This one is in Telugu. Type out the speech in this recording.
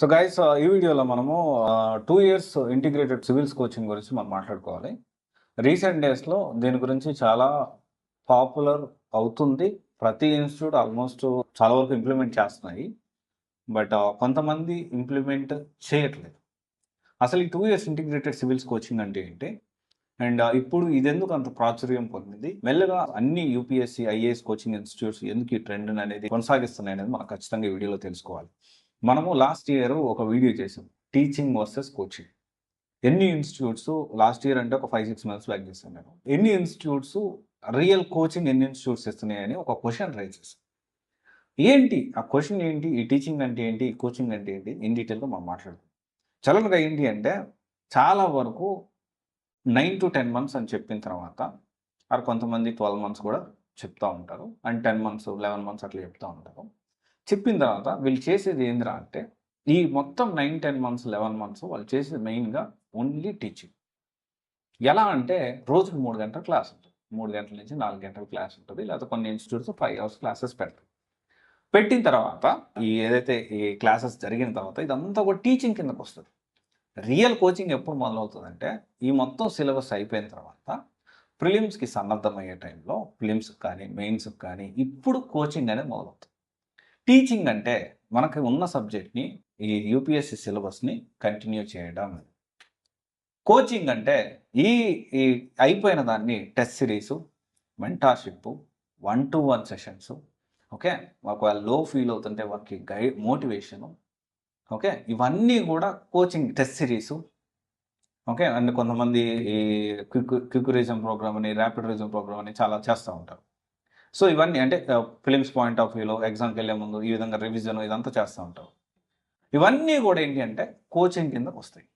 సో గైస్ ఈ వీడియోలో మనము 2 ఇయర్స్ ఇంటిగ్రేటెడ్ సివిల్స్ కోచింగ్ గురించి మనం మాట్లాడుకోవాలి. రీసెంట్ డేస్‌లో దీని గురించి చాలా పాపులర్ అవుతుంది. ప్రతి ఇన్‌స్టిట్యూట్ ఆల్మోస్ట్ చాలా వరకు ఇంప్లిమెంట్ చేస్తున్నాయి. బట్ కొంతమంది ఇంప్లిమెంట్ చేయట్లేదు. అసలు ఈ 2 ఇయర్స్ ఇంటిగ్రేటెడ్ సివిల్స్ కోచింగ్ అంటే ఏంటి? అండ్ ఇప్పుడు ఇదెందుకు అంత ప్రాచుర్యం పొందింది? మెల్లగా అన్ని యూపీఎస్సీ, ఐఏఎస్ కోచింగ్ ఇన్‌స్టిట్యూట్స్ ఎందుకు ఈ ట్రెండ్ అనేది కొనసాగిస్తున్నాయి అనేది మనం ఖచ్చితంగా ఈ వీడియోలో తెలుసుకోవాలి. మనము లాస్ట్ ఇయర్ ఒక వీడియో చేసాం. Teaching versus coaching. ఎన్ని ఇన్‌స్టిట్యూట్స్ లాస్ట్ ఇయర్ అంటే ఒక 5, 6 మంత్స్ బ్యాక్ చేశాను నేను. ఎన్ని ఇన్‌స్టిట్యూట్స్ రియల్ కోచింగ్ ఎన్ని ఇన్‌స్టిట్యూట్స్ ఇస్తున్నాయని ఒక క్వెషన్ రైజ్ చేశాం. ఏంటి? ఆ క్వెషన్ ఏంటి? ఈ టీచింగ్ అంటే ఏంటి? ఈ కోచింగ్ అంటే ఏంటి? ఇన్ డీటెయిల్‌గా మనం మాట్లాడుకుందాం. సడెన్‌గా ఏంటి అంటే చాలా వరకు 9-10 మంత్స్ అని చెప్పిన తర్వాత కొంతమంది 12 మంత్స్ కూడా చెప్తా ఉంటారు. అండ్ 10 మంత్స్, 11 మంత్స్ అట్లా చెప్తా ఉంటారు. చెప్పిన తర్వాత వీళ్ళు చేసేది ఏందిరా అంటే, ఈ మొత్తం 9, 10 మంత్స్, 11 మంత్స్ వాళ్ళు చేసేది మెయిన్‌గా ఓన్లీ టీచింగ్. ఎలా అంటే రోజుకి 3 గంటల క్లాస్ ఉంటుంది. 3 గంటల నుంచి 4 గంటల క్లాస్ ఉంటుంది. లేకపోతే కొన్ని ఇన్‌స్టిట్యూట్స్ 5 అవర్స్ క్లాసెస్ పెడతారు. పెట్టిన తర్వాత ఏదైతే ఈ క్లాసెస్ జరిగిన తర్వాత ఇదంతా కూడా టీచింగ్ కిందకొస్తది. రియల్ కోచింగ్ ఎప్పుడు మొదలవుతదంటే, ఈ మొత్తం సిలబస్ అయిపోయిన తర్వాత ప్రిలిమ్స్‌కి సన్నద్ధమయ్యే టైంలో ప్రిలిమ్స్‌కి కానీ, మెయిన్స్‌కి కానీ ఇప్పుడు కోచింగ్ అనేది మొదలవుతుంది. టీచింగ్ అంటే మనకి ఉన్న సబ్జెక్ట్‌ని ఈ యూపీఎస్సీ సిలబస్‌ని కంటిన్యూ చేయడం. కోచింగ్ అంటే ఈ ఈ అయిపోయిన దాన్ని test series, mentorship, 1-to-1 sessions, okay. ఒకవేళ లో ఫీల్ అవుతుంటే వాళ్ళకి మోటివేషను, ఓకే. ఇవన్నీ కూడా coaching test series, okay. And కొంతమంది ఈ క్విక్ రివిజన్ ప్రోగ్రామ్ అని, ర్యాపిడ్ రివిజన్ ప్రోగ్రామ్ అని చాలా చేస్తా ఉంటారు. సో, ఇవన్నీ అంటే ఫిలిమ్స్ పాయింట్ ఆఫ్ వ్యూలో ఎగ్జామ్‌కెళ్ళే ముందు ఈ విధంగా రివిజన్ ఇదంతా చేస్తా ఉంటారు. ఇవన్నీ గూడా ఏంటి అంటే కోచింగ్ కిందకొస్తాయి.